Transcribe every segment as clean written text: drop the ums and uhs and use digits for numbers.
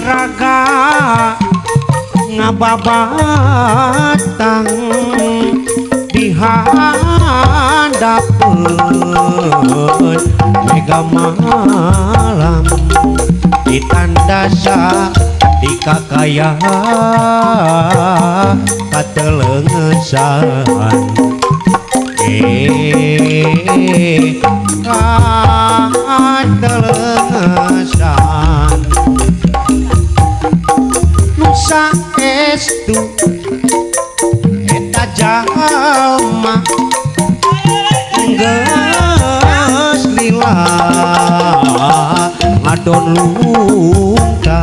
raga ngababatang di hadapeun mega malam ditandasa di kakaya katelengesan katelengesan nusa estu eta jalma geus lila ngadon lungka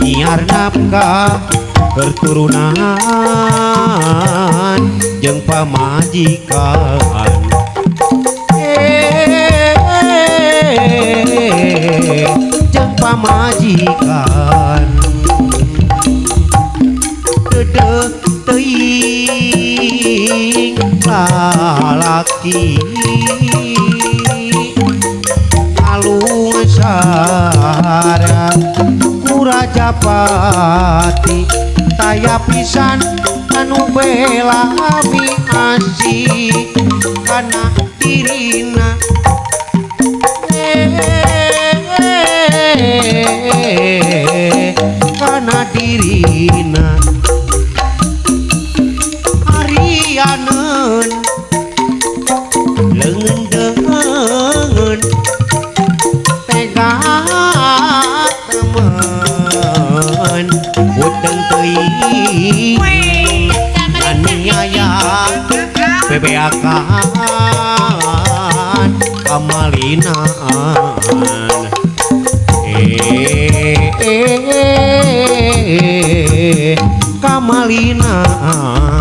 nyiar nafkah keturunan jeung pamajikan jeung pamajikan dedeh teuing lalaki alung sarang ku Rajapati taya pisan anu bela mi asih kana dirina kana dirina arianeun leungeun deungeun tega temen uteng teuing aniaya bebeakan kamalinaan kamalinaan